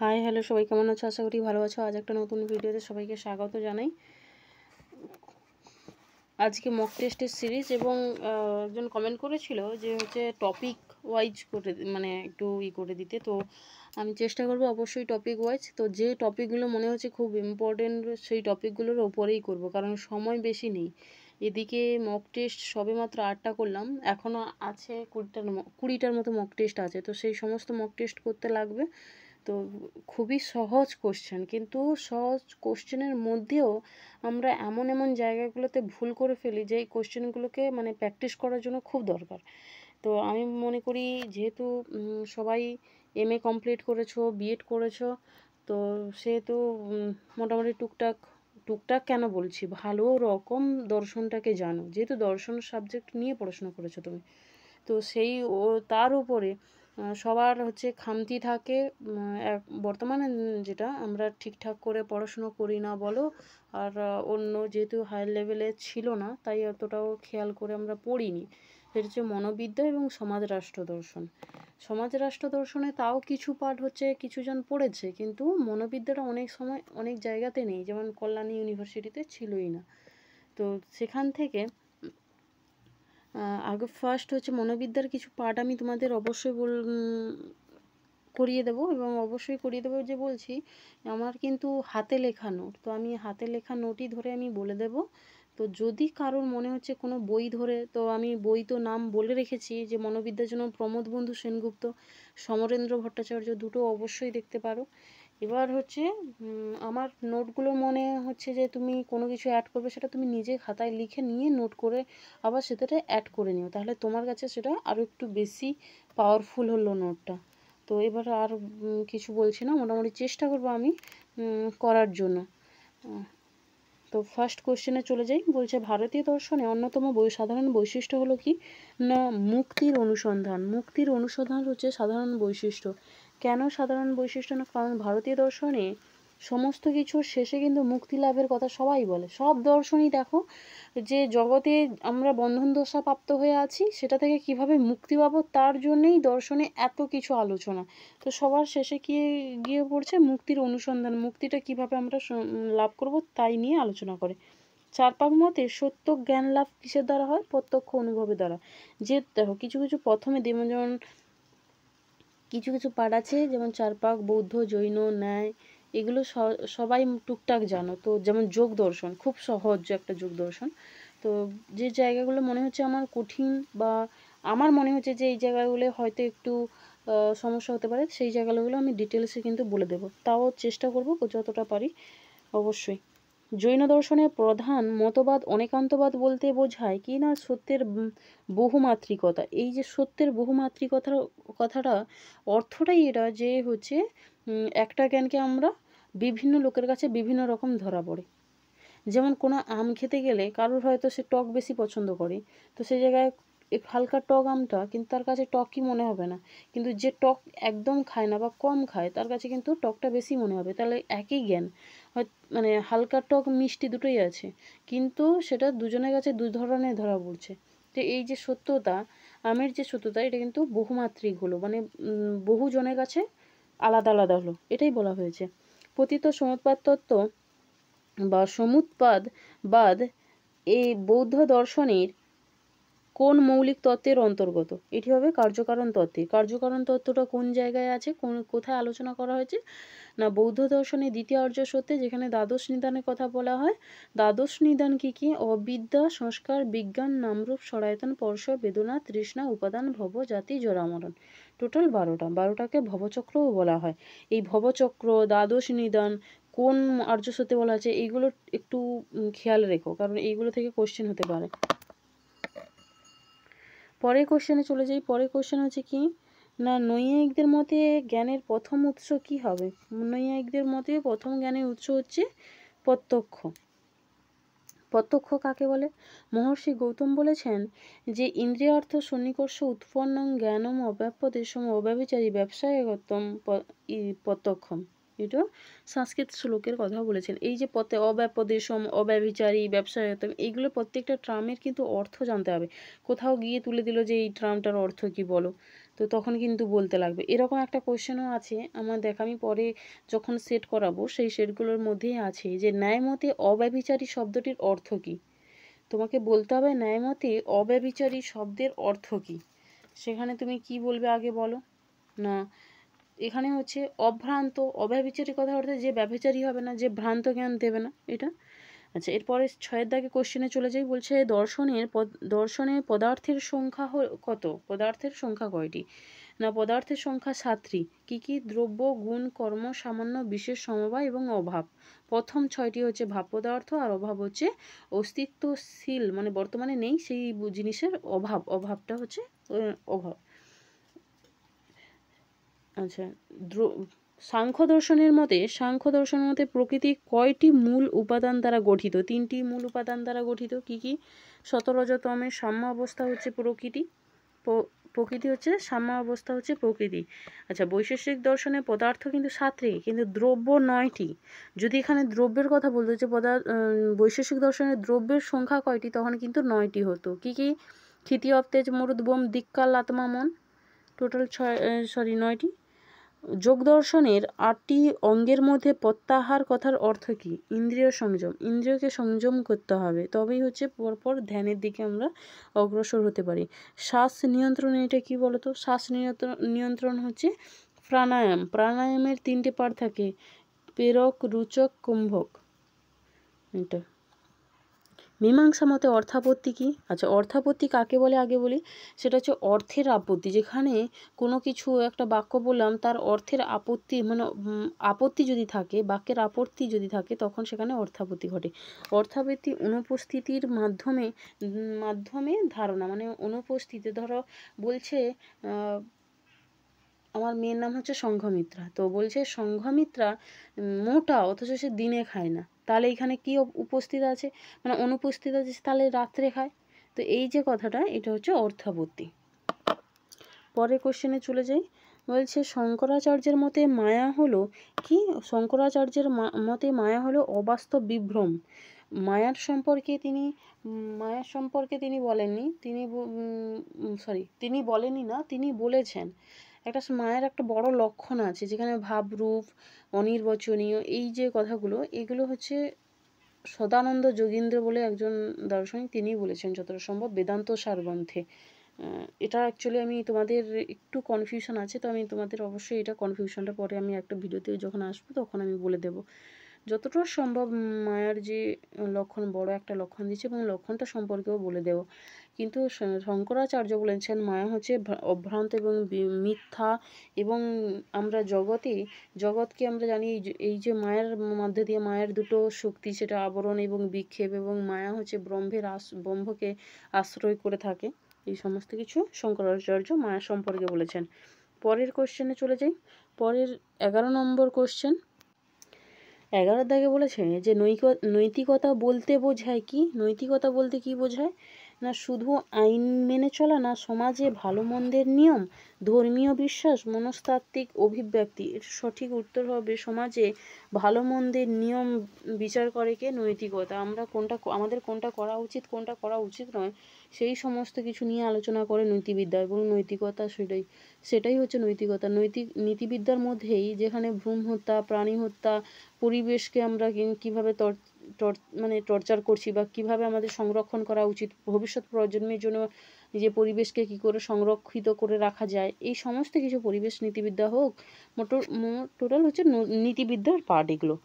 Hi hello সবাই কেমন আছো? আশা করি ভালো আছো। আজ একটা নতুন ভিডিওতে সবাইকে স্বাগত জানাই। আজকে মক টেস্টের সিরিজ এবং একজন কমেন্ট করেছিল যে টপিক ওয়াইজ করে মানে একটু করে দিতে। তো আমি চেষ্টা করব অবশ্যই টপিক ওয়াইজ। তো যে টপিকগুলো মনে হচ্ছে খুব ইম্পর্টেন্ট সেই টপিকগুলোর ওপরেই করব, কারণ সময় বেশি নেই। এদিকে মক টেস্ট সবেমাত্র 8টা করলাম, এখনও আছে 20টার মতো মক টেস্ট আছে। তো সেই সমস্ত মক টেস্ট করতে লাগবে। তো খুবই সহজ কোশ্চেন, কিন্তু সহজ কোশ্চেনের মধ্যেও আমরা এমন এমন জায়গাগুলোতে ভুল করে ফেলি যে এই কোশ্চেনগুলোকে মানে প্র্যাকটিস করার জন্য খুব দরকার। তো আমি মনে করি যেহেতু সবাই MA কমপ্লিট করেছো, বিএড করেছো, তো সেহেতু মোটামুটি টুকটাক কেন বলছি, ভালো রকম দর্শনটাকে জানো, যেহেতু দর্শন সাবজেক্ট নিয়ে পড়াশোনা করেছো তুমি। তো সেই তার উপরে সবার খামতি থাকে। বর্তমানে যেটা আমরা ঠিকঠাক করে পড়াশুনো করি না বলো, আর অন্য যেহেতু হায়ার লেভেলে ছিল না তাই অতটাও খেয়াল করে আমরা পড়িনি। সেটা হচ্ছে মনোবিদ্যা এবং সমাজ রাষ্ট্র দর্শন। সমাজ রাষ্ট্র দর্শনে তাও কিছু পার্ট কিছুজন পড়েছে, কিন্তু মনোবিদ্যাটা অনেক সময় অনেক জায়গাতে নেই, যেমন কল্যাণী ইউনিভার্সিটিতে ছিলই না। তো সেখান থেকে আগে ফার্স্ট মনোবিদ্যার কিছু পার্ট আমি তোমাদের অবশ্যই করিয়ে দেবো, এবং অবশ্যই করিয়ে দেবো যে বলছি আমার কিন্তু হাতে লেখা নোট। তো আমি হাতে লেখা নোটই ধরে আমি বলে দেব। তো যদি কারোর মনে হচ্ছে কোনো বই ধরে, তো আমি বই তো নাম বলে রেখেছি যে মনোবিদ্যার জন্য প্রমোদ বন্ধু সেনগুপ্ত, সমরেন্দ্র ভট্টাচার্য, দুটো অবশ্যই দেখতে পারো। এবার আমার নোটগুলো মনে হচ্ছে যে তুমি কোনো কিছু অ্যাড করবে, সেটা তুমি নিজে খাতায় লিখে নিয়ে নোট করে আবার সেটাতে অ্যাড করে নিও, তাহলে তোমার কাছে সেটা আরও একটু বেশি পাওয়ারফুল হলো নোটটা। তো এবার আর কিছু বলছি না, মোটামুটি চেষ্টা করবো আমি করার জন্য। তো ফার্স্ট কোশ্চেনে চলে যাই। বলছে ভারতীয় দর্শনে অন্যতম সাধারণ বৈশিষ্ট্য হলো কি না মুক্তির অনুসন্ধান। মুক্তির অনুসন্ধান হচ্ছে সাধারণ বৈশিষ্ট্য। কেন সাধারণ বৈশিষ্ট্য না, কারণ ভারতীয় দর্শনে সমস্ত কিছুর শেষে কিন্তু মুক্তি লাভের কথা সবাই বলে। সব দর্শনই দেখো যে জগতে আমরা বন্ধন দশা প্রাপ্ত হয়ে আছি, সেটা থেকে কিভাবে মুক্তি পাবো তার জন্যেই দর্শনে এত কিছু আলোচনা। তো সবার শেষে কি গিয়ে পড়ছে মুক্তির অনুসন্ধান, মুক্তিটা কিভাবে আমরা লাভ করব তাই নিয়ে আলোচনা করে। চারপাক মতে সত্য জ্ঞান লাভ কিসের দ্বারা হয়? প্রত্যক্ষ অনুভবের দ্বারা। যে দেখো কিছু প্রথমে যেমন কিছু পাঠ আছে, যেমন চারপাক, বৌদ্ধ, জৈন, ন্যায়, এগুলো সবাই টুকটাক জানো। তো যেমন যোগ দর্শন খুব সহজ একটা যোগ দর্শন। তো যে জায়গাগুলো মনে হচ্ছে আমার কঠিন, বা আমার মনে হচ্ছে যে এই জায়গাগুলো হয়তো একটু সমস্যা হতে পারে, সেই জায়গাগুলো আমি ডিটেলসে কিন্তু বলে দেবো, তাও চেষ্টা করব যতটা পারি অবশ্যই। জৈন দর্শনের প্রধান মতবাদ অনেকান্তবাদ বলতে বোঝায় কি না সত্যের বহুমাত্রিকতা। এই যে সত্যের কথাটা অর্থটাই এটা যে একটা জ্ঞানকে আমরা বিভিন্ন লোকের কাছে বিভিন্ন রকম ধরা পড়ে। যেমন কোনো আম খেতে গেলে কারোর হয়তো সে টক বেশি পছন্দ করে, তো সেই জায়গায় হালকা টক আমটা কিন্তু তার কাছে টকই মনে হবে না, কিন্তু যে টক একদম খায় না বা কম খায় তার কাছে কিন্তু টকটা বেশি মনে হবে। তাহলে একই জ্ঞান, মানে হালকা টক মিষ্টি দুটোই আছে, কিন্তু সেটা দুজনের কাছে দু ধরনের ধরা পড়ছে। তো এই যে সত্যতা, আমের যে সত্যতা, এটা কিন্তু বহুমাত্রিক হলো, মানে বহু জনের কাছে আলাদা আলাদা হলো, এটাই বলা হয়েছে। পতিত সমুৎপাদ তত্ত্ব বা সমুৎপাদবাদ এই বৌদ্ধ দর্শনের কোন মৌলিক তত্ত্বের অন্তর্গত? এটি হবে কার্যকারণ তত্ত্বে। কার্যকারণ তত্ত্বটা কোন জায়গায় আছে, কোথায় আলোচনা করা হয়েছে না বৌদ্ধ দর্শনের দ্বিতীয় আর্য সত্যে, যেখানে দ্বাদশ নিদানের কথা বলা হয়। দ্বাদশ নিদান কি কি? অবিদ্যা, সংস্কার, বিজ্ঞান, নামরূপ, সরায়তন, স্পর্শ, বেদনা, তৃষ্ণা, উপাদান, ভব, জাতি, জরামরণ। টোটাল 12টাকে ভবচক্রও বলা হয়। এই ভবচক্র, দ্বাদশ নিদান, কোন আর্য সত্যে বলা আছে, এইগুলো একটু খেয়াল রেখো, কারণ এইগুলো থেকে কোশ্চেন হতে পারে। পরের কোশ্চেনে চলে যাই। পরের কোশ্চেন হচ্ছে কি না নৈয়ায়িকদের মতে জ্ঞানের প্রথম উৎস কি হবে? নৈয়ায়িকদের মতে প্রথম জ্ঞানের উৎস হচ্ছে প্রত্যক্ষ। প্রত্যক্ষ কাকে বলে? মহর্ষি গৌতম বলেছেন যে ইন্দ্রিয়ার্থ সন্নিকর্ষ উৎপন্ন জ্ঞানম অব্যাপ্যদেশম অব্যভিচারী ব্যবসায়গতম প্রত্যক্ষম। এটা সংস্কৃত শ্লোকের কথা বলেছেন। এই যে অব্যাপ্যদেশম, অব্যভিচারী, ব্যবসায়গতম, এইগুলো প্রত্যেকটা ট্রামের কিন্তু অর্থ জানতে হবে। কোথাও গিয়ে তুলে দিল যে এই ট্রামটার অর্থ কি বলো, তো তখন কিন্তু বলতে লাগবে। এরকম একটা কোয়েশ্চেনও আছে আমার, দেখ আমি পরে যখন সেট করাবো সেই সেটগুলোর মধ্যেই আছে যে ন্যায়মতে অব্যভিচারী শব্দটির অর্থ কী। তোমাকে বলতে হবে ন্যায়মতে অব্যভিচারী শব্দের অর্থ কী। সেখানে তুমি কি বলবে আগে বলো না। এখানে হচ্ছে অভ্রান্ত, অব্যভিচারী কথা অর্থে যে ব্যভিচারী হবে না, যে ভ্রান্ত জ্ঞান দেবে না, এটা। আচ্ছা, এরপরে 6 দাগে কোশ্চেনে চলে যাই। বলছে দর্শনে পদার্থের সংখ্যা কত? পদার্থের সংখ্যা কয়টি? না, পদার্থের সংখ্যা 7টি। কি কি? দ্রব্য, গুণ, কর্ম, সামান্য, বিশেষ, সমবায় এবং অভাব। প্রথম 6টি হচ্ছে ভাব পদার্থ, আর অভাব হচ্ছে অস্তিত্বশীল মানে বর্তমানে নেই সেই জিনিসের অভাব, অভাবটা হচ্ছে অভাব। আচ্ছা, সাংখ্য দর্শনের মতে প্রকৃতি কয়টি মূল উপাদান দ্বারা গঠিত? 3টি মূল উপাদান দ্বারা গঠিত। কি কি? সতরজতমের সাম্য অবস্থা হচ্ছে প্রকৃতি হচ্ছে সাম্য অবস্থা হচ্ছে প্রকৃতি। আচ্ছা, বৈশেষিক দর্শনে পদার্থ কিন্তু 7টি, কিন্তু দ্রব্য 9টি। যদি এখানে দ্রব্যের কথা বলতে হচ্ছে বৈশেষিক দর্শনের দ্রব্যের সংখ্যা কয়টি, তখন কিন্তু 9টি হতো। কি কি? ক্ষিতি, অবতেজ, মরুদ, বোম, দিক্কাল, আত্মা, মন। টোটাল 9টি। যোগ দর্শনের 8টি অঙ্গের মধ্যে প্রত্যাহার কথার অর্থ কী? ইন্দ্রিয় সংযম। ইন্দ্রিয়কে সংযম করতে হবে, তবেই হচ্ছে পরপর ধ্যানের দিকে আমরা অগ্রসর হতে পারি। শ্বাস নিয়ন্ত্রণ, এটা কি বলতো? শ্বাস নিয়ন্ত্রণ হচ্ছে প্রাণায়াম। প্রাণায়ামের 3টে পার্ট থাকে, প্রেরক, রুচক, কুম্ভক। এটা মীমাংসা মতে অর্থাপত্তি কি? আচ্ছা, অর্থাপত্তি কাকে বলে আগে বলি। সেটা হচ্ছে অর্থের আপত্তি। যেখানে কোনো কিছু একটা বাক্য বললাম, তার অর্থের আপত্তি মানে আপত্তি যদি থাকে, বাক্যের আপত্তি যদি থাকে, তখন সেখানে অর্থাপত্তি ঘটে। অর্থাপত্তি অনুপস্থিতির মাধ্যমে ধারণা, মানে অনুপস্থিতি। ধরো বলছে আমার মেয়ের নাম হচ্ছে সংঘমিত্রা, তো বলছে সংঘমিত্রা মোটা, অথচ সে দিনে খায় না। তাহলে এখানে কি উপস্থিত আছে? মানে অনুপস্থিত আছে, তাহলে রাত্রে খায়। তো এই যে কথাটা, এটা হচ্ছে অর্থাপত্তি। পরের কোশ্চেনে চলে যাই। বলছে শঙ্করাচার্যের মতে মায়া হলো কি? শঙ্করাচার্যের মতে মায়া হলো অবাস্তব বিভ্রম। মায়ার সম্পর্কে তিনি বলেননি, তিনি বলেননি না, তিনি বলেছেন একটা মায়ের একটা বড় লক্ষণ আছে, যেখানে ভাবরূপ অনির্বচনীয়, এই যে কথাগুলো, এগুলো হচ্ছে সদানন্দ যোগীন্দ্র বলে একজন দার্শনিক, তিনিই বলেছেন যতটা সম্ভব বেদান্ত সার গ্রন্থে। এটা অ্যাকচুয়ালি আমি তোমাদের একটু কনফিউশন আছে, তো আমি তোমাদের অবশ্যই এটা কনফিউশনটা পরে আমি একটা ভিডিওতে যখন আসবো তখন আমি বলে দেবো। যতটা সম্ভব মায়ার যে লক্ষণ, বড় একটা লক্ষণ দিচ্ছে, এবং লক্ষণটা সম্পর্কেও বলে দেব। কিন্তু শঙ্করাচার্য বলেছেন মায়া হচ্ছে অভ্রান্ত এবং মিথ্যা, এবং আমরা জগৎকে আমরা জানি এই যে মায়ের মধ্যে দিয়ে মায়ের দুটো শক্তি, সেটা আবরণ এবং বিক্ষেপ, এবং মায়া হচ্ছে ব্রহ্মকে আশ্রয় করে থাকে। এই সমস্ত কিছু শঙ্করাচার্য মায়া সম্পর্কে বলেছেন। পরের কোশ্চেনে চলে যাই। পরের 11 নম্বর কোশ্চেন। 11 দাগে বলেছে যে নৈতিকতা বলতে বোঝায় কি? নৈতিকতা বলতে কি বোঝায়? না শুধু আইন মেনে চলা, না সমাজে ভালো মন্দের নিয়ম, ধর্মীয় বিশ্বাস, মনস্তাত্ত্বিক অভিব্যক্তি। এর সঠিক উত্তর হবে সমাজে ভালো মন্দের নিয়ম বিচার করে কে? নৈতিকতা। আমাদের কোনটা করা উচিত, কোনটা করা উচিত নয়, সেই সমস্ত কিছু নিয়ে আলোচনা করে নীতিবিদ্যা, এবং নৈতিকতা সেটাই হচ্ছে নৈতিকতা। নীতিবিদ্যার মধ্যেই যেখানে ভ্রূণ হত্যা, প্রাণী হত্যা, পরিবেশকে আমরা কীভাবে মানে টর্চার করছি, বা কিভাবে আমাদের সংরক্ষণ করা উচিত, ভবিষ্যৎ প্রজন্মের জন্য যে পরিবেশকে কি করে সংরক্ষিত করে রাখা যায়, এই সমস্ত কিছু পরিবেশ নীতিবিদ্যা হোক, টোটাল হচ্ছে নীতিবিদ্যার পার্ট এগুলো।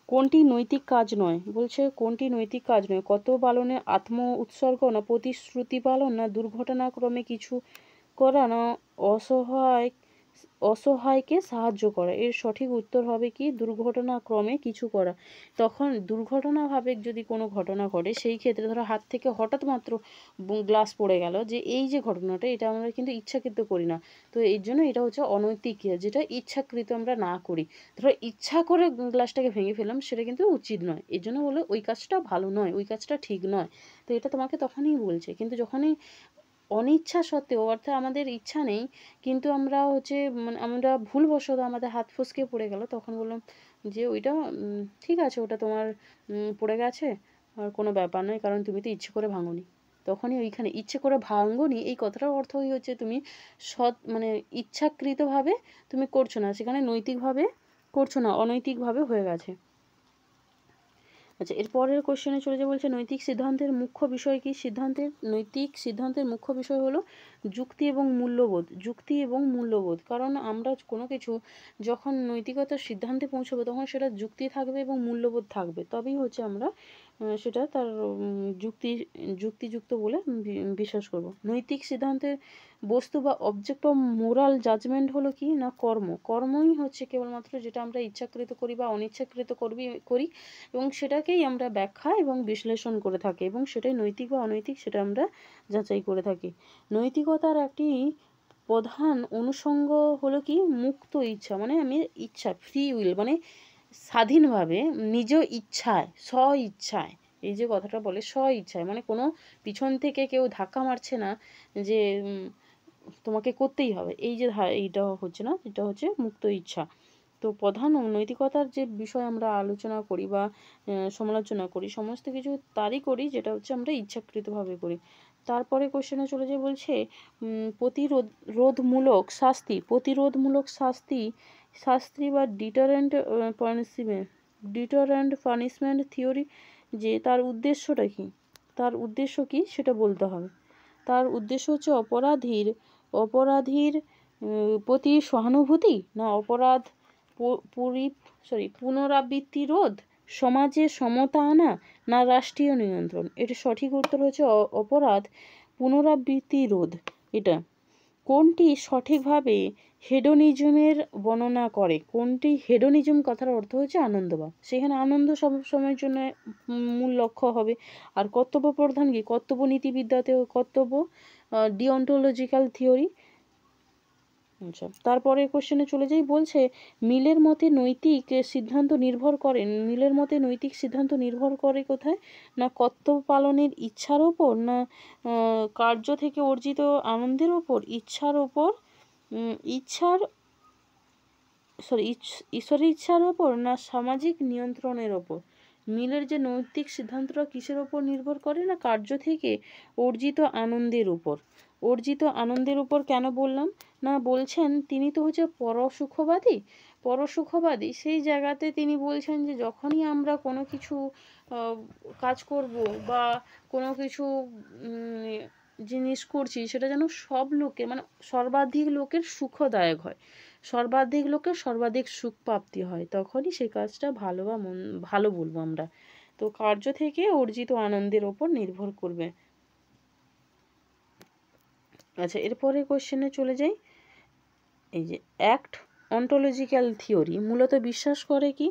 কোনটি নৈতিক কাজ নয়? বলছে কোনটি নৈতিক কাজ নয়? কত পালনে আত্ম উৎসর্গ, না প্রতিশ্রুতি পালন, না দুর্ঘটনাক্রমে কিছু করা, না অসহায়কে সাহায্য করা। এর সঠিক উত্তর হবে কি? দুর্ঘটনাক্রমে কিছু করা। তখন দুর্ঘটনাভাবে যদি কোনো ঘটনা ঘটে, সেই ক্ষেত্রে ধরো হাত থেকে হঠাৎ মাত্র গ্লাস পড়ে গেল, যে এই যে ঘটনাটা, এটা আমরা কিন্তু ইচ্ছাকৃত করি না, তো এর জন্য এটা হচ্ছে অনৈতিক ক্রিয়া, যেটা ইচ্ছাকৃত আমরা না করি। ধরো ইচ্ছা করে গ্লাসটাকে ভেঙে ফেললাম, সেটা কিন্তু উচিত নয়। এর জন্য বলে ওই কাজটা ভালো নয়, ওই কাজটা ঠিক নয়। তো এটা তোমাকে তখনই বলছে। কিন্তু যখনই অনিচ্ছা সত্ত্বেও, অর্থাৎ আমাদের ইচ্ছা নেই, কিন্তু আমরা হচ্ছে মানে আমরা ভুলবশত আমাদের হাত ফসকে পড়ে গেল, তখন বললাম যে ওইটা ঠিক আছে, ওটা তোমার পড়ে গেছে, আর কোনো ব্যাপার নয়, কারণ তুমি তো ইচ্ছে করে ভাঙোনি। তখনই ওইখানে ইচ্ছে করে ভাঙনি, এই কথাটার অর্থই হচ্ছে তুমি মানে ইচ্ছাকৃতভাবে তুমি করছো না, সেখানে নৈতিকভাবে করছো না, অনৈতিকভাবে হয়ে গেছে। আচ্ছা, এরপরের কোশ্চেনে চলে যাবে, বলছে নৈতিক সিদ্ধান্তের মুখ্য বিষয় কি? নৈতিক সিদ্ধান্তের মুখ্য বিষয় হলো যুক্তি এবং মূল্যবোধ। যুক্তি এবং মূল্যবোধ, কারণ আমরা কোনো কিছু যখন নৈতিকতার সিদ্ধান্তে পৌঁছবো তখন সেটা যুক্তি থাকবে এবং মূল্যবোধ থাকবে, তবেই হচ্ছে আমরা সেটা তার যুক্তিযুক্ত বলে বিশ্বাস করব। নৈতিক সিদ্ধান্তের বস্তু বা অবজেক্ট অফ মোরাল জাজমেন্ট হলো কি না কর্মই হচ্ছে কেবলমাত্র যেটা আমরা ইচ্ছাকৃত করি বা অনিচ্ছাকৃত করি এবং সেটাকেই আমরা ব্যাখ্যা এবং বিশ্লেষণ করে থাকি এবং সেটাই নৈতিক বা অনৈতিক সেটা আমরা যাচাই করে থাকি। নৈতিকতার একটি প্রধান অনুষঙ্গ হলো কি মুক্ত ইচ্ছা, মানে আমি ইচ্ছা, ফ্রি উইল, মানে স্বাধীনভাবে নিজ ইচ্ছায়, স্ব ইচ্ছায়, এই যে কথাটা বলে স্ব ইচ্ছায়, মানে কোনো পিছন থেকে কেউ ধাক্কা মারছে না যে তোমাকে করতেই হবে, এই যে এইটা হচ্ছে না, এটা হচ্ছে মুক্ত ইচ্ছা। তো প্রধান নৈতিকতার যে বিষয় আমরা আলোচনা করি বা সমালোচনা করি, সমস্ত কিছু তারই করি যেটা হচ্ছে আমরা ইচ্ছাকৃতভাবে করি। তারপরে কোশ্চেনে চলে যে বলছে প্রতিরোধমূলক শাস্তি বা ডিটারেন্ট পানিশমেন্ট থিওরি, যে তার উদ্দেশ্যটা কি, তার উদ্দেশ্য কি সেটা বলতে হবে। তার উদ্দেশ্য হচ্ছে অপরাধীর প্রতি সহানুভূতি, না পুনরাবৃত্তি রোধ, সমাজে সমতা আনা, না রাষ্ট্রীয় নিয়ন্ত্রণ। এটা সঠিক উত্তর হচ্ছে অপরাধ পুনরাবৃত্তি রোধ। এটা কোনটি সঠিকভাবে হেডোনিজমের বর্ণনা করে? কোনটি হেডোনিজম কথার অর্থ হচ্ছে আনন্দভাব, সেখানে আনন্দ সব সময়ের জন্য মূল লক্ষ্য হবে। আর কর্তব্য প্রধান কি? কর্তব্য নীতিবিদ্যাতে কর্তব্য ডিওন্টোলজিক্যাল থিওরি। আচ্ছা, তারপরে কোশ্চেনে চলে যাই, বলছে মিলের মতে নৈতিক সিদ্ধান্ত নির্ভর করে কোথায়? না কর্তব্য পালনের ইচ্ছার ওপর, না কার্য থেকে অর্জিত আনন্দের ওপর, ঈশ্বরের ইচ্ছার ওপর, না সামাজিক নিয়ন্ত্রণের ওপর। মিলের যে নৈতিক সিদ্ধান্তটা কিসের ওপর নির্ভর করে? না কার্য থেকে অর্জিত আনন্দের উপর। কেন বললাম? না বলছেন তিনি তো হচ্ছে পরসুখবাদী, সেই জায়গাতে তিনি বলছেন যে যখনই আমরা কোনো কিছু কাজ করব বা কোনো কিছু জিনিস করছি সেটা যেন সব লোকের, মানে সর্বাধিক লোকের সুখদায়ক হয়, সর্বাধিক লোকের সর্বাধিক সুখ প্রাপ্তি হয়, তখনই সেই কাজটা ভালো বলবো আমরা। তো কার্য থেকে অর্জিত আনন্দের ওপর নির্ভর করবে। আচ্ছা, এরপরে কোশ্চেনে চলে যাই, এই যে অ্যাক্ট অন্টোলজিক্যাল থিওরি মূলত বিশ্বাস করে কি?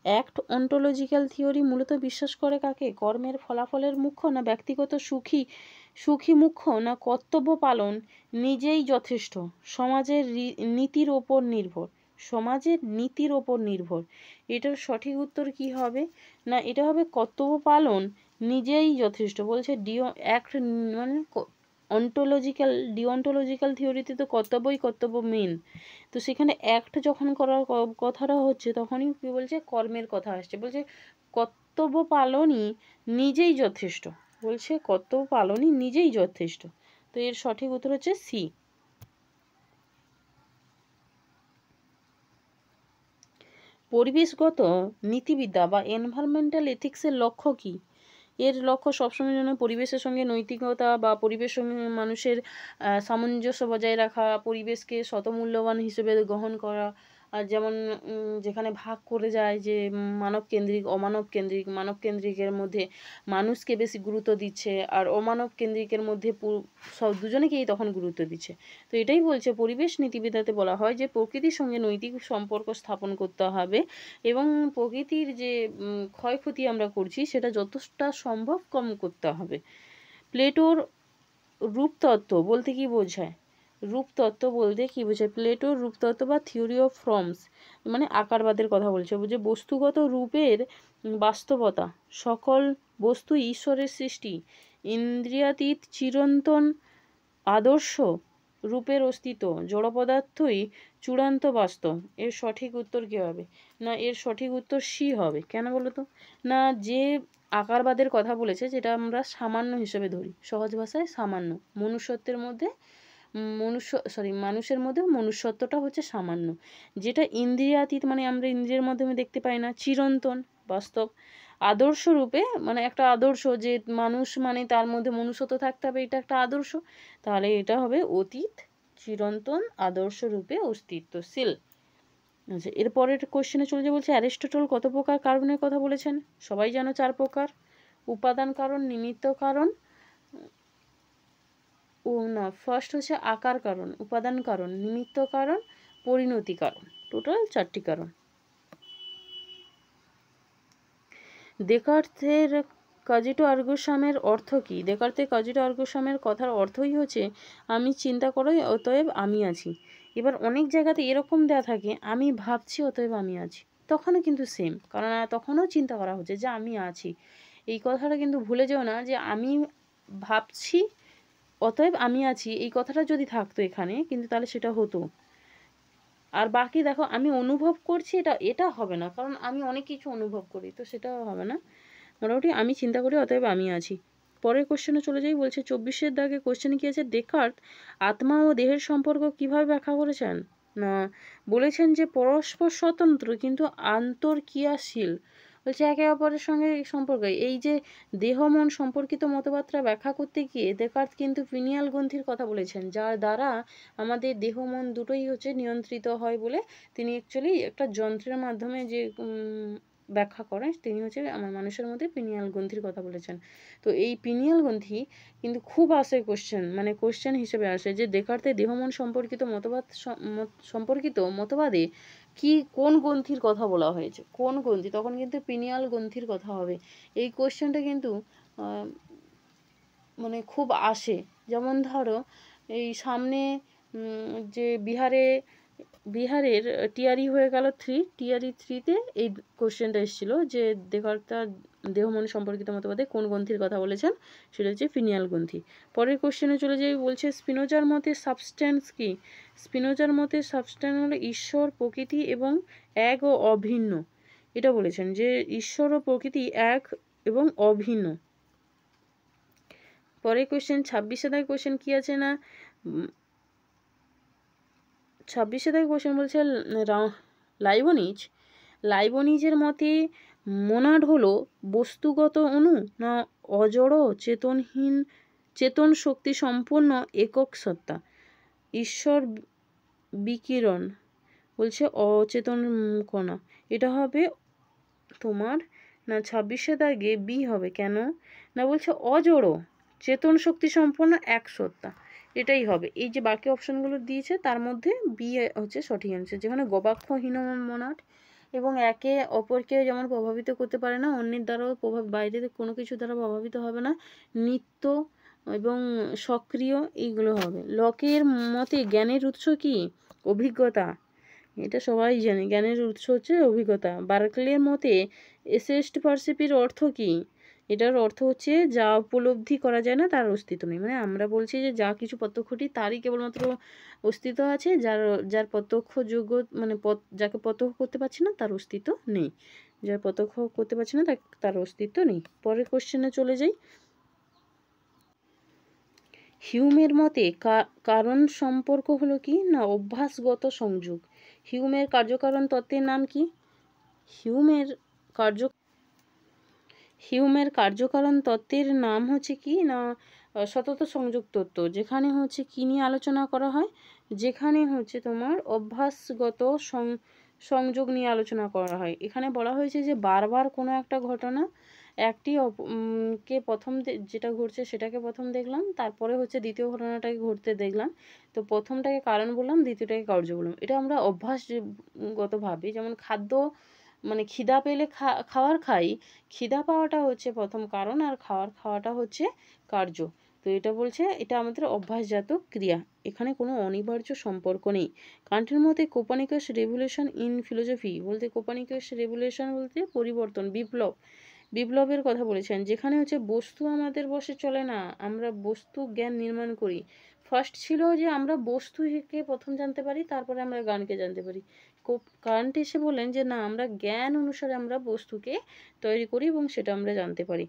অ্যাক্ট অন্টোলজিক্যাল থিওরি মূলত বিশ্বাস করে কাকে? কর্মের ফলাফলের মুখ্য, না ব্যক্তিগত সুখী মুখ্য, না কর্তব্য পালন নিজেই যথেষ্ট, সমাজের নীতির ওপর নির্ভর। এটার সঠিক উত্তর কি হবে? না এটা হবে কর্তব্য পালন নিজেই যথেষ্ট। বলছে অ্যাক্ট মানে ডিওন্টোলজিক্যাল থিওরিতে তো কর্তব্য মেন, তো সেখানে অ্যাক্ট যখন করার কথাটা হচ্ছে তখনই কি বলছে? কর্মের কথা আসছে। বলছে কর্তব্য পালনই নিজেই যথেষ্ট। তো এর সঠিক উত্তর হচ্ছে সি। পরিবেশগত নীতিবিদ্যা বা এনভায়রনমেন্টাল এথিক্সের লক্ষ্য কি? এর লক্ষ্য সবসময় যেন পরিবেশের সঙ্গে নৈতিকতা বা পরিবেশের সঙ্গে মানুষের সামঞ্জস্য বজায় রাখা, পরিবেশকে শতমূল্যবান হিসেবে গ্রহণ করা। আর যেমন যেখানে ভাগ করে যায় যে মানবকেন্দ্রিক মানবকেন্দ্রিকের মধ্যে মানুষকে বেশি গুরুত্ব দিচ্ছে, আর অমানব কেন্দ্রিকের মধ্যে সব দুজনেকেই তখন গুরুত্ব দিচ্ছে। তো এটাই বলছে পরিবেশ নীতিবিদ্যাতে বলা হয় যে প্রকৃতির সঙ্গে নৈতিক সম্পর্ক স্থাপন করতে হবে এবং প্রকৃতির যে ক্ষয়ক্ষতি আমরা করছি সেটা যতটা সম্ভব কম করতে হবে। প্লেটোর রূপতত্ত্ব বলতে কি বোঝায়? প্লেটোর রূপতত্ত্ব বা থিওরি অফ ফর্মস মানে আকারবাদের কথা বলছে, যে বস্তুগত রূপের বাস্তবতা, সকল বস্তু ঈশ্বরের সৃষ্টি, ইন্দ্রিয়াতীত চিরন্তন আদর্শ রূপের অস্তিত্ব, জড় পদার্থই চূড়ান্ত বাস্তব, এর সঠিক উত্তর কী হবে? না, এর সঠিক উত্তর সি হবে। কেন বলো তো? না, যে আকারবাদের কথা বলেছে, যেটা আমরা সামান্য হিসেবে ধরি, সহজ ভাষায় সামান্য, মনুষ্যত্বের মধ্যে মানুষের মধ্যে মনুষ্যত্বটা হচ্ছে সামান্য, যেটা ইন্দ্রিয়াতীত, মানে আমরা ইন্দ্রিয়ের মাধ্যমে দেখতে পাই না, চিরন্তন বাস্তব, আদর্শ রূপে, মানে একটা আদর্শ, যে মানুষ মানে তার মধ্যে মনুষ্যত্ব থাকতে হবে, এটা একটা আদর্শ, তাহলে এটা হবে অতীত, চিরন্তন, আদর্শ রূপে অস্তিত্বশীল। আচ্ছা, এরপরের কোশ্চেনে চলে যে বলছে অ্যারিস্টটল কত প্রকার কারণের কথা বলেছেন? সবাই জানো 4 প্রকার: উপাদান কারণ, নিমিত্ত কারণ, না, ফার্স্ট হচ্ছে আকার কারণ, উপাদান কারণ, নিমিত্ত কারণ, পরিণতি কারণ, টোটাল 4টি কারণ। দেকার্তের কজিটো আর্গো সামের অর্থ কী? দেকার্তের কজিটো আর্গো সামের কথার অর্থই হচ্ছে আমি চিন্তা করি অতএব আমি আছি। এবার অনেক জায়গাতে এরকম দেওয়া থাকে আমি ভাবছি অতএব আমি আছি, তখনও কিন্তু সেম, কারণ তখনও চিন্তা করা হচ্ছে যে আমি আছি। এই কথাটা কিন্তু ভুলে যেও না যে আমি ভাবছি অতএব আমি আছি, এই কথাটা যদি থাকতো এখানে, কিন্তু তাহলে সেটা হতো। আর বাকি দেখো আমি অনুভব করছি, এটা হবে না, কারণ আমি অনেক কিছু অনুভব করি, তো সেটা হবে না। মোটামুটি আমি চিন্তা করি অতএব আমি আছি। পরের কোশ্চেনে চলে যাই, বলছে 24 দাগে কোশ্চেনে কি আছে, দেকার্ত আত্মা ও দেহের সম্পর্ক কিভাবে ব্যাখ্যা করেছেন? না, বলেছেন যে পরস্পর স্বতন্ত্র কিন্তু আন্তর্ক্রিয়াশীল, বলছে একে অপরের সঙ্গে সম্পর্ক। এই যে দেহ মন সম্পর্কিত মতবাদটা ব্যাখ্যা করতে গিয়ে দেকার্ত কিন্তু পিনিয়াল গ্রন্থির কথা বলেছেন, যার দ্বারা আমাদের দেহ মন দুটোই হচ্ছে নিয়ন্ত্রিত হয় বলে তিনি অ্যাকচুয়ালি একটা যন্ত্রের মাধ্যমে যে ব্যাখ্যা করেন, তিনি হচ্ছে আমার মানুষের মধ্যে পিনিয়াল গ্রন্থির কথা বলেছেন। তো এই পিনিয়াল গ্রন্থি কিন্তু খুব আসে কোশ্চেন, মানে কোশ্চেন হিসেবে আসে যে দেকার্তের দেহমন সম্পর্কিত মতবাদে কি কোন গ্রন্থির কথা বলা হয়েছে, কোন গ্রন্থি, তখন কিন্তু পিনিয়াল গ্রন্থির কথা হবে। এই কোশ্চেনটা কিন্তু মানে খুব আসে। যেমন ধরো এই সামনে যে বিহারের টিআরই হয়ে গেল 3, টিআরই 3-তে এই কোশ্চেনটা এসেছিলো যে দেকার্তের দেহ মন সম্পর্কিত মতবাদে কোন গ্রন্থির কথা বলেছেন, সেটা হচ্ছে পিনিয়াল গ্রন্থি। পরের কোশ্চেনে চলে যাই, বলছে স্পিনোজার মতে সাবস্ট্যান্স কি? স্পিনোজার মতে সাবস্ট্যান্স হলো ঈশ্বর, প্রকৃতি এবং এক ও অভিন্ন। এটা বলেছেন যে ঈশ্বর ও প্রকৃতি এক এবং অভিন্ন। পরের কোশ্চেন 26 দাগের কোশ্চেন কি আছে না, 26 দাগের কোশ্চেন বলছে লাইবনিজের মতে মোনাড হলো বস্তুগত অণু না অজড় চেতনহীন চেতন শক্তি সম্পন্ন একক সত্তা? ঈশ্বর বিকিরণ বলছে অচেতন কণা, এটা হবে তোমার না 26 দাগে বি হবে। কেন না, বলছে অজড় চেতন শক্তি সম্পন্ন এক সত্তা, এটাই হবে। এই যে বাকি অপশনগুলো দিয়েছে তার মধ্যে বি হচ্ছে সঠিক অ্যান্সার, যেখানে গবাক্ষহীন মোনাড এবং একে অপরকে যেমন প্রভাবিত করতে পারে না, অন্যের দ্বারাও বাইরে কোনো কিছু দ্বারা প্রভাবিত হবে না, নিত্য এবং সক্রিয়, এইগুলো হবে। লকের মতে জ্ঞানের উৎস কি? অভিজ্ঞতা, এটা সবাই জানে, জ্ঞানের উৎস হচ্ছে অভিজ্ঞতা। বার্কলের মতে এসেস্ট পারসিপির অর্থ কি? এটার অর্থ হচ্ছে যা উপলব্ধি করা যায় না তার অস্তিত্ব নেই, মানে আমরা বলছি যে যা কিছু প্রত্যক্ষটি তারই কেবলমাত্র অস্তিত্ব আছে, যার প্রত্যক্ষযোগ্য মানে যাকে প্রত্যক্ষ করতে পারছি না তার অস্তিত্ব নেই, যার প্রত্যক্ষ করতে পারছি না তার অস্তিত্ব নেই। পরের কোশ্চেনে চলে যাই, হিউমের মতে কারণ সম্পর্ক হলো কি না অভ্যাসগত সংযোগ। হিউমের কার্যকারণ তত্ত্বের নাম কি? হিউমের কার্যকারণ তত্ত্বের নাম হচ্ছে কি না সতত সংযোগ তত্ত্ব, যেখানে হচ্ছে কি নিয়ে আলোচনা করা হয়, যেখানে হচ্ছে তোমার অভ্যাসগত সংযোগ নিয়ে আলোচনা করা হয়। এখানে বলা হয়েছে যে বারবার কোনো একটা ঘটনা কে প্রথম যেটা ঘটছে সেটাকে প্রথম দেখলাম, তারপরে হচ্ছে দ্বিতীয় ঘটনাটাকে ঘটতে দেখলাম, তো প্রথমটাকে কারণ বললাম, দ্বিতীয়টাকে কার্য বললাম। এটা আমরা অভ্যাসগত ভাবি, যেমন খাদ্য মানে খিদা পেলে খাবার খাই, খিদা পাওয়াটা হচ্ছে প্রথম কারণ আর খাওয়াটা হচ্ছে কার্য। তো এটা বলছে এটা আমাদের অভ্যাসজাত ক্রিয়া, এখানে কোনো অনিবার্য সম্পর্ক নেই। কান্টের মতে কোপার্নিকাস রেভলিউশন ইন ফিলোসফি বলতে কোপার্নিকাস রেভলিউশন বলতে পরিবর্তন, বিপ্লবের কথা বলেছেন, যেখানে হচ্ছে বস্তু আমাদের বশে চলে না, আমরা বস্তু জ্ঞান নির্মাণ করি। ফার্স্ট ছিল যে আমরা বস্তুকে প্রথম জানতে পারি, তারপরে আমরা জ্ঞানকে জানতে পারি। কারেন্ট এসে বললেন যে না, আমরা জ্ঞান অনুসারে আমরা বস্তুকে তৈরি করি এবং সেটা আমরা জানতে পারি।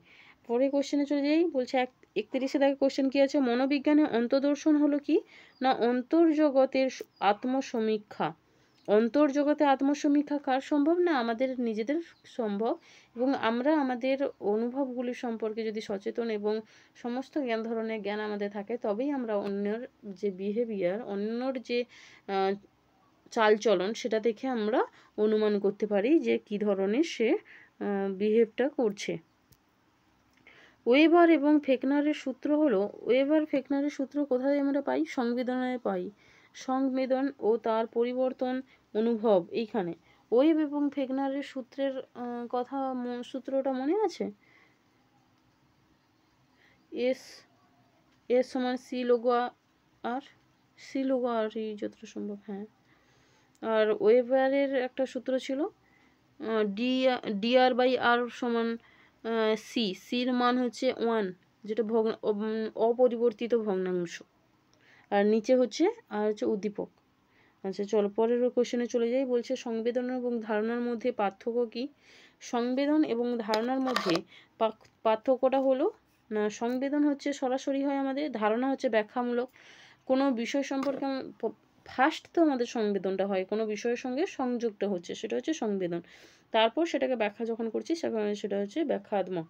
পরে কোশ্চেনে চলে যাই, বলছে 31 দাগে কোশ্চেন কি আছে, মনোবিজ্ঞানে অন্তর্দর্শন হলো কি না অন্তর্জগতের আত্মসমীক্ষা। অন্তর্জগতে আত্মসমীক্ষা কার সম্ভব না আমাদের নিজেদের সম্ভব, এবং আমরা আমাদের অনুভবগুলি সম্পর্কে যদি সচেতন এবং সমস্ত ধরনের জ্ঞান আমাদের থাকে, তবেই আমরা অন্যের যে বিহেভিয়ার, অন্যর যে চালচলন, সেটা দেখে আমরা অনুমান করতে পারি যে কি ধরনের সে বিহেভটা করছে। ওয়েবার এবং ফেকনারের সূত্র হলো, ওয়েবার ফেকনারের সূত্র কোথায় আমরা পাই, সংবেদনায় পাই। সংবেদন ও তার পরিবর্তন অনুভব, এইখানে ওয়েব এবং ফেকনারের সূত্রের কথা, সূত্রটা মনে আছে? এস এস সমান সি লোগো আর, সি লোগো আর যতটা সম্ভব, হ্যাঁ। আর ওয়েবারের একটা সূত্র ছিল ডিআর বাই আর সমান সি, সির মান হচ্ছে 1, যেটা অপরিবর্তিত ভগ্নাংশ, আর নিচে হচ্ছে আর হচ্ছে উদ্দীপক। আচ্ছা চলো পরের কোশ্চেনে চলে যাই। বলছে সংবেদন এবং ধারণার মধ্যে পার্থক্য কি? সংবেদন এবং ধারণার মধ্যে পার্থক্যটা হলো না, সংবেদন হচ্ছে সরাসরি হয় আমাদের, ধারণা হচ্ছে ব্যাখ্যামূলক। কোনো বিষয় সম্পর্কে ফার্স্ট তো আমাদের সংবেদনটা হয় কোনো বিষয়ের সঙ্গে সংযুক্ত হচ্ছে, সেটা হচ্ছে সংবেদন। তারপর সেটাকে ব্যাখ্যা যখন করছি সেটা হচ্ছে ব্যাখ্যাত্মক।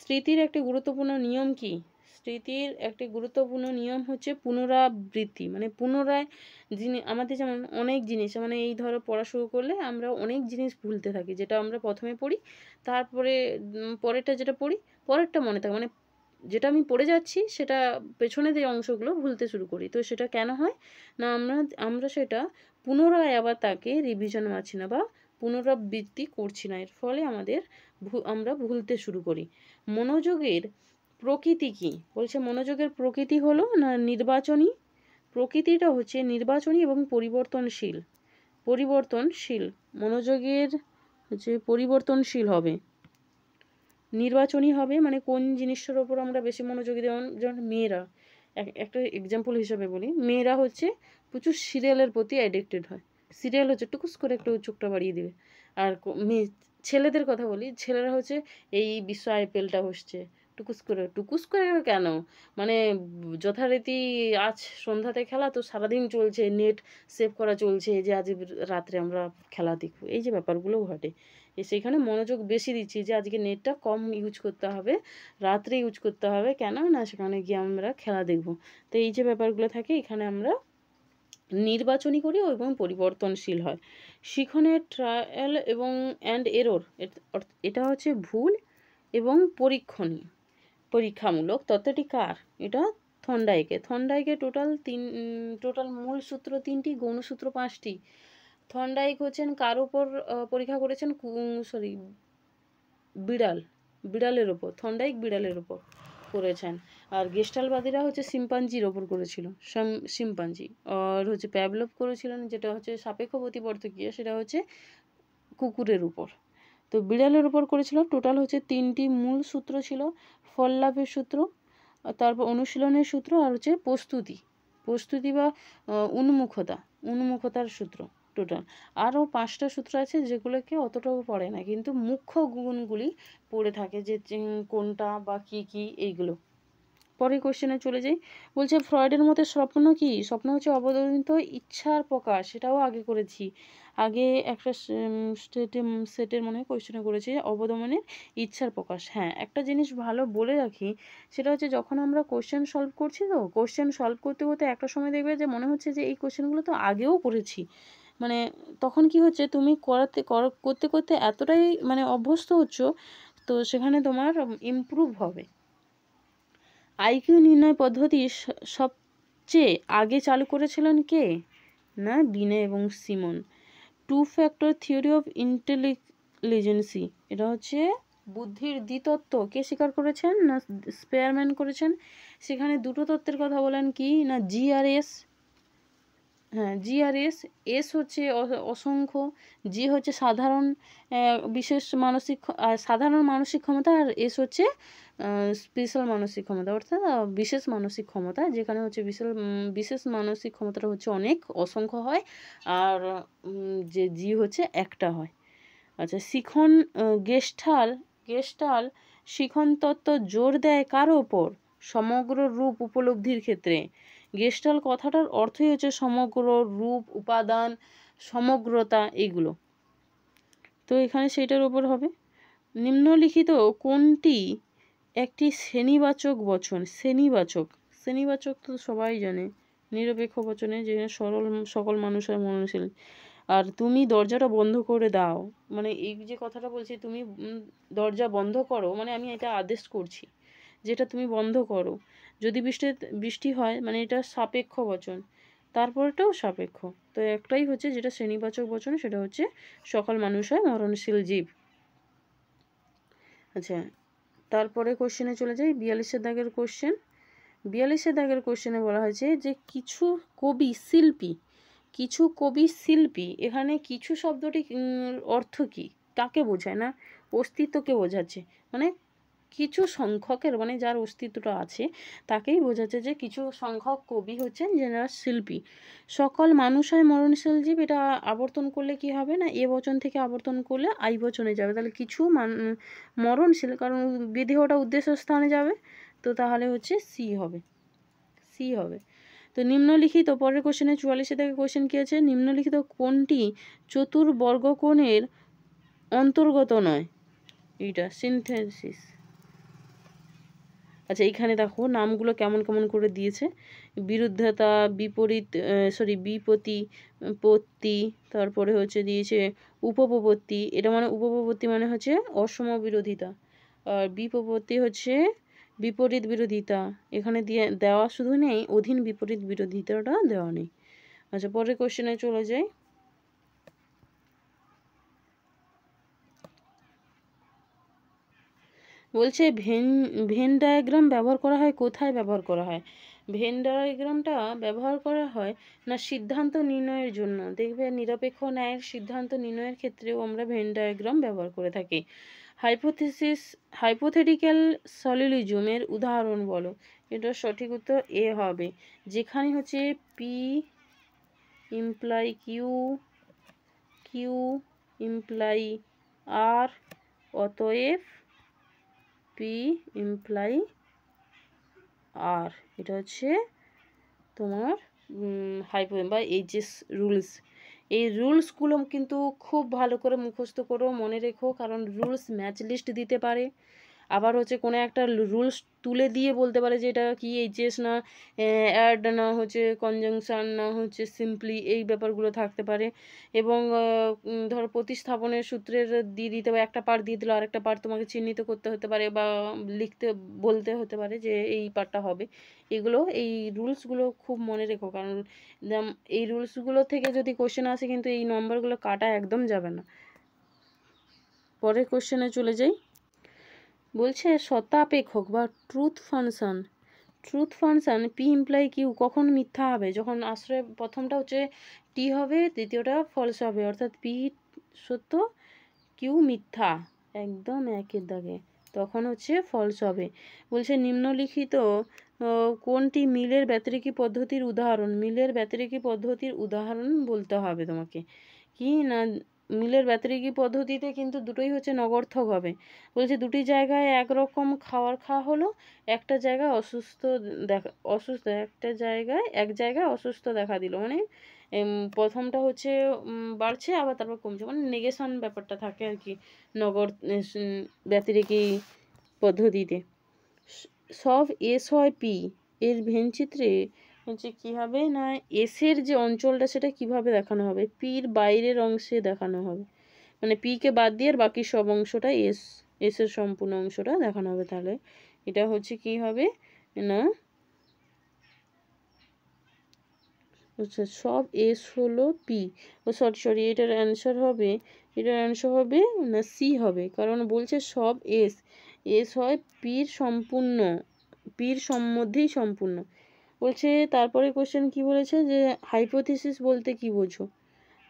স্মৃতির একটি গুরুত্বপূর্ণ নিয়ম কি? স্মৃতির একটি গুরুত্বপূর্ণ নিয়ম হচ্ছে পুনরাবৃত্তি, মানে পুনরায় আমাদের যেমন অনেক জিনিস, মানে এই ধরো পড়া শুরু করলে আমরা অনেক জিনিস ভুলতে থাকি, যেটা আমরা প্রথমে পড়ি, তারপরে পরেরটা যেটা পড়ি পরেরটা মনে থাকে, মানে যেটা আমি পড়ে যাচ্ছি সেটা পেছনে যে অংশগুলো ভুলতে শুরু করি। তো সেটা কেন হয় না, আমরা সেটা পুনরায় আবার তাকে রিভিশন মারছি না বা পুনরাবৃত্তি করছি না, এর ফলে আমরা ভুলতে শুরু করি। মনোযোগের প্রকৃতি কি? বলছে মনোযোগের প্রকৃতি হলো না নির্বাচনী। প্রকৃতিটা হচ্ছে নির্বাচনী এবং পরিবর্তনশীল। পরিবর্তনশীল মনোযোগের হচ্ছে পরিবর্তনশীল হবে, নির্বাচনী হবে, মানে কোন জিনিসটার ওপর আমরা বেশি মনোযোগী দেব। যেমন মেয়েরা, একটা এক্সাম্পল হিসাবে বলি, মেয়েরা হচ্ছে প্রচুর সিরিয়ালের প্রতি অ্যাডিক্টেড হয়। সিরিয়াল হচ্ছে টুকুস করে একটু চোখটা বাড়িয়ে দেবে। আর ছেলেদের কথা বলি, ছেলেরা হচ্ছে এই বিশ্ব আইপিএলটা হচ্ছে, টুকুস করে কেন, মানে যথারীতি আজ সন্ধ্যাতে খেলা, তো সারাদিন চলছে, নেট সেভ করা চলছে যে আজ রাত্রে আমরা খেলা দেখব, এই যে ব্যাপারগুলোও ঘটে। সেখানে মনোযোগ বেশি দিচ্ছি যে আজকে নেটটা কম ইউজ করতে হবে, রাত্রে ইউজ করতে হবে, কেন না সেখানে গিয়ে আমরা খেলা দেখব। তো এই যে ব্যাপারগুলো থাকে, এখানে আমরা নির্বাচনী করি এবং পরিবর্তনশীল হয়। শিখনের ট্রায়াল এবং এরর, এটা হচ্ছে ভুল এবং পরীক্ষামূলক তত্ত্বটি কার? এটা থর্নডাইকের। টোটাল মূল সূত্র 3টি, গৌণ সূত্র 5টি। থর্নডাইক হচ্ছেন কার উপর পরীক্ষা করেছেন? বিড়ালের ওপর। থর্নডাইক বিড়ালের ওপর করেছেন। আর গেস্টালবাদীরা হচ্ছে শিম্পাঞ্জির ওপর করেছিল, শিম্পাঞ্জি। আর হচ্ছে প্যাভলভ করেছিলেন, যেটা হচ্ছে সাপেক্ষ প্রতিবর্তকীয়, সেটা হচ্ছে কুকুরের উপর। তো বিড়ালের উপর করেছিল। টোটাল হচ্ছে 3টি মূল সূত্র ছিল, ফল লাভের সূত্র, তারপর অনুশীলনের সূত্র, আর হচ্ছে প্রস্তুতি বা উন্মুখতার সূত্র। টোটাল আরও 5টা সূত্র আছে যেগুলোকে অতটাও পড়ে না, কিন্তু মুখ্য গুণগুলি পড়ে থাকে, যে কোনটা বা কি এইগুলো। পরের কোশ্চেনে চলে যাই। বলছে ফ্রয়েডের মতে স্বপ্ন কি? স্বপ্ন হচ্ছে অবধারিত ইচ্ছার প্রকাশ, সেটাও আগে করেছি, আগে একটা সেটের মনে হয় কোশ্চেনে করেছি, অবদমনের ইচ্ছার প্রকাশ। হ্যাঁ, একটা জিনিস ভালো বলে রাখি, সেটা হচ্ছে যখন আমরা কোশ্চেন সলভ করছি, তো কোশ্চেন সলভ করতে করতে একটা সময় দেখবে যে মনে হচ্ছে যে এই কোশ্চেনগুলো তো আগেও করেছি, মানে তখন কি হচ্ছে, তুমি করতে করতে এতটাই মানে অভ্যস্ত হচ্ছ, তো সেখানে তোমার ইমপ্রুভ হবে। আইকিউ নির্ণয় পদ্ধতি সবচেয়ে আগে চালু করেছিলেন কে? না বিনে এবং সিমন। 2-ফ্যাক্টর থিওরি অফ ইন্টেলিজেন্সি, এটা হচ্ছে বুদ্ধির দ্বিতত্ত্ব, কে স্বীকার করেছেন? না স্পেয়ারম্যান করেছেন। সেখানে দুটো তত্ত্বের কথা বলেন কি না, জি আর এস। হ্যাঁ, জি আর এস। এস হচ্ছে অসংখ্য, জি হচ্ছে সাধারণ, বিশেষ মানসিক সাধারণ মানসিক ক্ষমতা, আর এস হচ্ছে স্পেশাল মানসিক ক্ষমতা, অর্থাৎ বিশেষ মানসিক ক্ষমতা, যেখানে হচ্ছে বিশেষ মানসিক ক্ষমতাটা হচ্ছে অনেক অসংখ্য হয়, আর যে জি হচ্ছে একটা হয়। আচ্ছা, গেস্টাল শিখন তত্ত্ব জোর দেয় কার ওপর? সমগ্র রূপ উপলব্ধির ক্ষেত্রে। গেস্টাল কথাটার অর্থই হচ্ছে সমগ্র রূপ, উপাদান, সমগ্রতা, এইগুলো। তো এখানে সেটার ওপর হবে। নিম্নলিখিত কোনটি একটি শ্রেণীবাচক বচন? শ্রেণীবাচক তো সবাই জানে, নিরপেক্ষ বচনে, যেখানে সকল মানুষের মননশীল। আর তুমি দরজাটা বন্ধ করে দাও, মানে এই যে কথাটা বলছি, তুমি দরজা বন্ধ করো, মানে আমি এটা আদেশ করছি, যেটা তুমি বন্ধ করো। যদি বৃষ্টি হয়, মানে এটা সাপেক্ষ বচন, তারপরটাও সাপেক্ষ। তো একটাই হচ্ছে যেটা শ্রেণীবাচক বচন, সেটা হচ্ছে সকল মানুষ হয় মরণশীল জীব। আচ্ছা, তারপরে কোশ্চেনে চলে যাই, 42 দাগের কোশ্চেন। 42 দাগের কোশ্চেনে বলা হয়েছে যে কিছু কবি শিল্পী, এখানে কিছু শব্দটি অর্থ কি, কাকে বোঝায়? না অস্তিত্বকে বোঝাচ্ছে, মানে কিছু সংখ্যকের, মানে যার অস্তিত্বটা আছে তাকেই বোঝাচ্ছে যে কিছু সংখ্যক কবি হচ্ছেন যারা শিল্পী। সকল মানুষ হয় মরণশীল জীব, এটা আবর্তন করলে কি হবে না, এ বচন থেকে আবর্তন করলে আই বচনে যাবে, তাহলে কিছু মরণশীল, কারণ বিধেয়টা উদ্দেশ্য স্থানে যাবে, তো তাহলে হচ্ছে সি হবে। তো নিম্নলিখিত, পরের কোশ্চেনে 44 থেকে কোশ্চেন কি আছে, নিম্নলিখিত কোনটি চতুর্বর্গকোণের অন্তর্গত নয়? এইটা সিনথেসিস। আচ্ছা, এইখানে দেখো নামগুলো কেমন কেমন করে দিয়েছে, বিরুদ্ধতা, বিপত্তি, তারপরে হচ্ছে দিয়েছে উপপত্তি, এটা মানে উপপত্তি মানে হচ্ছে অসম বিরোধিতা, আর বিপত্তি হচ্ছে বিপরীত বিরোধিতা, এখানে দেওয়া শুধু নেই, অধীন বিপরীত বিরোধিতাটা দেওয়া নেই। আচ্ছা, পরের কোশ্চেনে চলে যাই। বলছে ভেন ডায়াগ্রাম ব্যবহার করা হয় কোথায়? ব্যবহার করা হয় ভেন ডায়াগ্রামটা ব্যবহার করা হয় না সিদ্ধান্ত নির্ণয়ের জন্য। দেখবে নিরপেক্ষ ন্যায়ের সিদ্ধান্ত নির্ণয়ের ক্ষেত্রেও আমরা ভেন ডায়াগ্রাম ব্যবহার করে থাকি। হাইপোথেটিক্যাল সলিলিজমের উদাহরণ বলো। এটা সঠিক উত্তর এ হবে, যেখানে হচ্ছে পি ইমপ্লাই কিউ ইমপ্লাই আর, অতএব পি ইমপ্লাই আর, এটা হচ্ছে তোমার বা এইচএস রুলস। এই রুলসগুলো কিন্তু খুব ভালো করে মুখস্থ করো, মনে রেখো, কারণ রুলস ম্যাচ লিস্ট দিতে পারে, আবার হচ্ছে কোনো একটা রুলস তুলে দিয়ে বলতে পারে যে এটা কি এইচএস না অ্যাড না হচ্ছে কনজাংশন না হচ্ছে সিম্পলি, এই ব্যাপারগুলো থাকতে পারে। এবং ধরো প্রতিস্থাপনের সূত্রের দিয়ে দিতে পারে, একটা পার্ট দিয়ে দিল, আরেকটা পার্ট তোমাকে চিহ্নিত করতে হতে পারে বা বলতে হতে পারে যে এই পার্টটা হবে। এই রুলসগুলো খুব মনে রেখো, কারণ এই রুলসগুলো থেকে যদি কোশ্চেন আসে কিন্তু এই নম্বরগুলো কাটা একদম যাবে না। পরের কোশ্চেনে চলে যাই। বলছে সত্যাপেক্ষক বা truth function P imply Q কখন মিথ্যা হবে? যখন আশ্রয় প্রথমটা হচ্ছে টি হবে, দ্বিতীয়টা ফলস হবে, অর্থাৎ পি সত্য কিউ মিথ্যা, একদম একের দাগে, তখন হচ্ছে ফলস হবে। বলছে নিম্নলিখিত কোনটি মিলের ব্যতিরেকী পদ্ধতির উদাহরণ? মিলের ব্যতিরেকী পদ্ধতির উদাহরণ বলতে হবে তোমাকে। কি না, মিলের ব্যতিরেকী পদ্ধতিতে কিন্তু দুটোই হচ্ছে নগর্থক হবে। বলছে দুটি জায়গায় একরকম খাওয়া হলো, একটা জায়গায় এক জায়গায় অসুস্থ দেখা দিল, মানে প্রথমটা হচ্ছে বাড়ছে, আবার তারপর কমছে, মানে নেগেশন ব্যাপারটা থাকে আর কি ব্যতিরেকী পদ্ধতিতে। সব এস হয় পি, এর ভেনচিত্রে হচ্ছে কী হবে না, এসের যে অঞ্চলটা সেটা কিভাবে দেখানো হবে? পির বাইরের অংশে দেখানো হবে, মানে পিকে বাদ দিয়ে আর বাকি সব অংশটা এসের সম্পূর্ণ অংশটা দেখানো হবে। তাহলে এটা হচ্ছে কি হবে না, আচ্ছা সব এস হলো পি, সরি এটার অ্যান্সার হবে না সি হবে, কারণ বলছে সব এস হয় পির সম্পূর্ণ, পির মধ্যেই সম্পূর্ণ, বলছে তারপরে কোশ্চেন কি বলেছে যে হাইপোথিসিস বলতে কি বোঝো?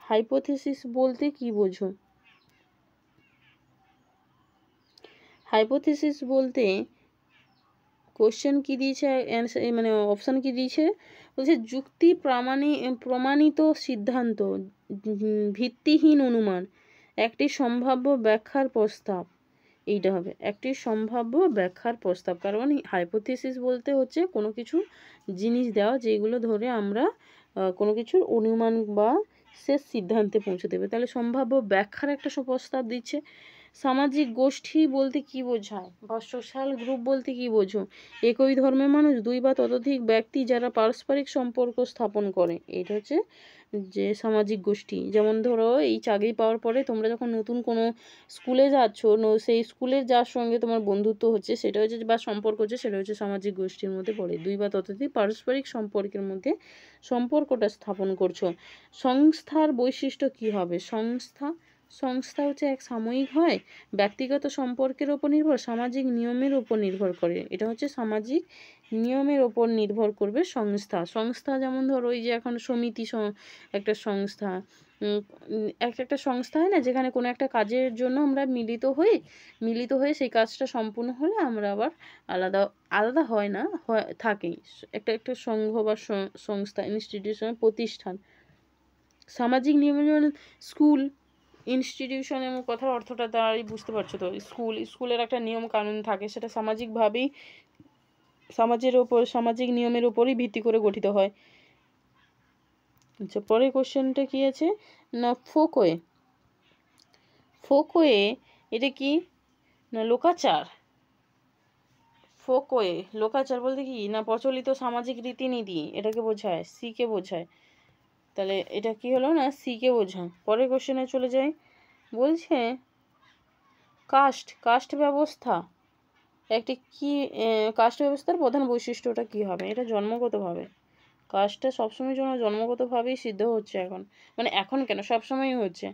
হাইপোথিসিস বলতে কি বোঝো? হাইপোথিসিস বলতে কোশ্চেন কি দিয়েছে, মানে অপশান কি দিয়েছে, বলছে যুক্তি প্রমাণিত সিদ্ধান্ত, ভিত্তিহীন অনুমান, একটি সম্ভাব্য ব্যাখ্যার প্রস্তাব। এইটা হবে একটি সম্ভাব্য ব্যাখ্যার প্রস্তাব। কারণ হাইপোথিসিস বলতে হচ্ছে কোনো কিছু জিনিস দেওয়া যেগুলো ধরে আমরা কোনো কিছুর অনুমান বা শেষ সিদ্ধান্তে পৌঁছে দেবে। তাহলে সম্ভাব্য ব্যাখ্যার একটা প্রস্তাব দিচ্ছে। সামাজিক গোষ্ঠী বলতে কি বোঝায় বা সোশ্যাল গ্রুপ বলতে কি বোঝো? একই ধর্মের মানুষ, দুই বা ততোধিক ব্যক্তি যারা পারস্পরিক সম্পর্ক স্থাপন করে, এটা হচ্ছে যে সামাজিক গোষ্ঠী। যেমন ধরো এই চাকরি পাওয়ার পরে তোমরা যখন নতুন কোনো স্কুলে যাচ্ছ, সেই স্কুলের যার সঙ্গে তোমার বন্ধুত্ব হচ্ছে সেটা হচ্ছে বা সম্পর্ক হচ্ছে সেটা হচ্ছে সামাজিক গোষ্ঠীর মধ্যে পড়ে। দুই বা ততোধিক পারস্পরিক সম্পর্কের মধ্যে সম্পর্কটা স্থাপন করছো। সংস্থার বৈশিষ্ট্য কি হবে? সংস্থা হচ্ছে এক সাময়িক হয়, ব্যক্তিগত সম্পর্কের ওপর নির্ভর, সামাজিক নিয়মের ওপর নির্ভর করে। এটা হচ্ছে সামাজিক নিয়মের ওপর নির্ভর করবে সংস্থা। যেমন ধরো ওই যে এখন সমিতি, একটা সংস্থা, একটা সংস্থা হয় না, যেখানে কোনো একটা কাজের জন্য আমরা মিলিত হয়ে সেই কাজটা সম্পূর্ণ হলে আমরা আবার আলাদা হয় না, থাকেই একটা সংঘ বা সংস্থা, ইনস্টিটিউশন, প্রতিষ্ঠান। সামাজিক নিয়মের যেমন স্কুল, ইনস্টিটিউশনের কথার অর্থটা তারাই বুঝতে পারছো তো। স্কুলের একটা নিয়ম কানুন থাকে, সেটা সামাজিকভাবেই সামাজিক নিয়মের উপরই ভিত্তি করে গঠিত হয়। আচ্ছা, পরের কোশ্চেনটা কি আছে না, ফোকওয়ে এটা কি না, লোকাচার বলতে কি না, প্রচলিত সামাজিক রীতিনীতি, এটাকে বোঝায়, সিকে বোঝায়। তাহলে এটা কি হলো না, সিকে বোঝায়। পরের কোশ্চেনে চলে যাই। বলছে কাস্ট ব্যবস্থা কাস্ট ব্যবস্থার প্রধান বৈশিষ্ট্যটা কি হবে? এটা জন্মগতভাবে, কাস্টটা সবসময় জন্য জন্মগতভাবেই সিদ্ধ হচ্ছে মানে এখন কেন, সবসময়ই হচ্ছে।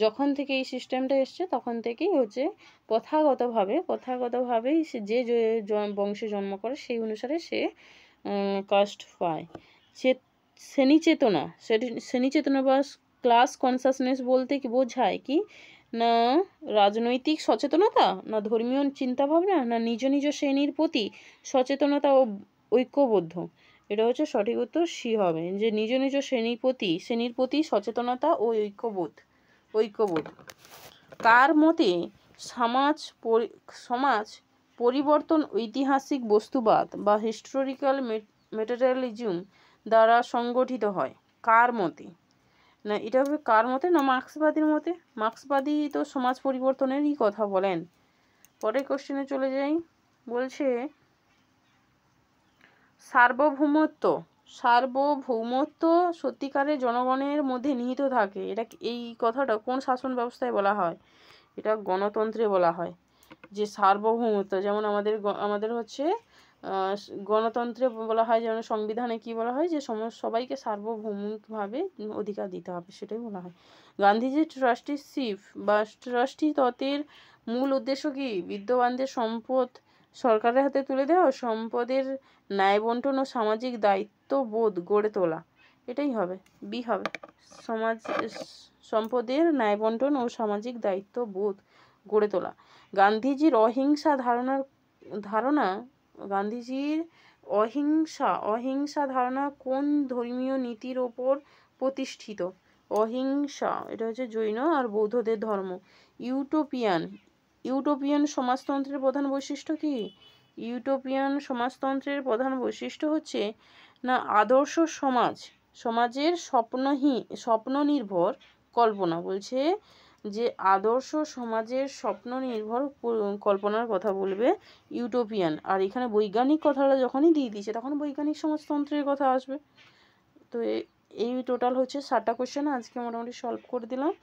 যখন থেকে এই সিস্টেমটা এসছে তখন থেকেই হচ্ছে প্রথাগতভাবেই সে যে বংশে জন্ম করে সেই অনুসারে সে কাস্ট পায়। শ্রেণীচেতনা বা ক্লাস কনসাসনেস বলতে কি বোঝায় কি না, রাজনৈতিক সচেতনতা, না ধর্মীয় চিন্তাভাবনা, না নিজ নিজ শ্রেণীর প্রতি সচেতনতা ও ঐক্যবদ্ধ। এটা হচ্ছে সঠিক উত্তর সি হবে, যে নিজ নিজ শ্রেণীর প্রতি সচেতনতা ও ঐক্যবোধ। কার মতে সমাজ পরিবর্তন ঐতিহাসিক বস্তুবাদ বা হিস্টোরিক্যাল মেটেরিয়ালিজম দ্বারা সংগঠিত হয়? কার মতে না, এটা হবে কার মতে না, মার্ক্সবাদী তো সমাজ পরিবর্তনেরই কথা বলেন। পরের কোশ্চেনে চলে যাই। বলছে সার্বভৌমত্ব সত্যিকারের জনগণের মধ্যে নিহিত থাকে। এই কথাটা কোন শাসন ব্যবস্থায় বলা হয়? এটা গণতন্ত্রে বলা হয়। যে সার্বভৌমত্ব, যেমন আমাদের হচ্ছে গণতন্ত্রে বলা হয়, যেমন সংবিধানে কি বলা হয়, যে সবাইকে সার্বভৌমিকভাবে অধিকার দিতে হবে, সেটাই বলা হয়। গান্ধীজির ট্রাস্টিশিপ বা ট্রাস্টি তত্ত্বের মূল উদ্দেশ্য কি? বিদ্যমানদের সম্পদ সরকারের হাতে তুলে দেওয়া, সম্পদের ন্যায় বন্টন ও সামাজিক দায়িত্ববোধ গড়ে তোলা। এটাই হবে, বি হবে। সম্পদের ন্যায় বন্টন ও সামাজিক দায়িত্ববোধ গড়ে তোলা। গান্ধীজির অহিংসা ধারণা কোন ধর্মীয় নীতির ওপর প্রতিষ্ঠিত? অহিংসা, এটা হচ্ছে জৈন আর বৌদ্ধদের ধর্ম। ইউটোপিয়ান সমাজতন্ত্রের প্রধান বৈশিষ্ট্য কি? ইউটোপিয়ান সমাজতন্ত্রের প্রধান বৈশিষ্ট্য হচ্ছে না, আদর্শ সমাজের স্বপ্ন নির্ভর কল্পনা। বলছে যে আদর্শ সমাজের স্বপ্ন নির্ভর কল্পনার কথা বলবে ইউটোপিয়ান। আর এখানে বৈজ্ঞানিক কথাটা যখনই দিয়ে দিয়েছে তখন বৈজ্ঞানিক সমাজতন্ত্রের কথা আসবে। তো এই টোটাল হচ্ছে 7টা কোশ্চেন আজকে মোটামুটি সলভ করে দিলাম।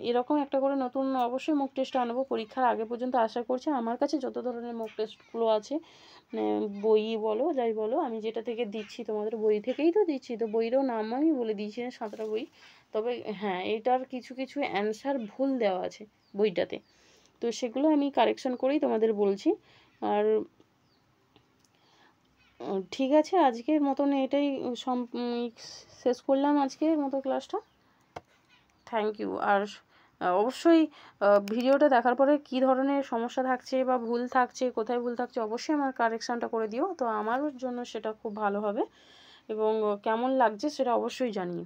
এরকম একটা করে নতুন অবশ্যই মক টেস্ট আনবো পরীক্ষার আগে পর্যন্ত। আশা করছি আমার কাছে যত ধরনের মক টেস্টগুলো আছে, বই বলো যাই বলো, আমি যেটা থেকে দিচ্ছি তোমাদের বই থেকেই তো দিচ্ছি, তো বইয়েরও নাম আমি বলে দিয়েছি, 7টা বই। তবে হ্যাঁ, এটার কিছু অ্যান্সার ভুল দেওয়া আছে বইটাতে, তো সেগুলো আমি কারেকশন করেই তোমাদের বলছি। আর ঠিক আছে, আজকের মতন এটাই শেষ করলাম আজকের মতো ক্লাসটা। Thank you. আর অবশ্যই ভিডিওটা দেখার পরে কী ধরনের সমস্যা থাকছে বা ভুল থাকছে, কোথায় ভুল থাকছে, অবশ্যই আমার কারেকশানটা করে দিও। তো আমার জন্য সেটা খুব ভালো হবে, এবং কেমন লাগছে সেটা অবশ্যই জানিও।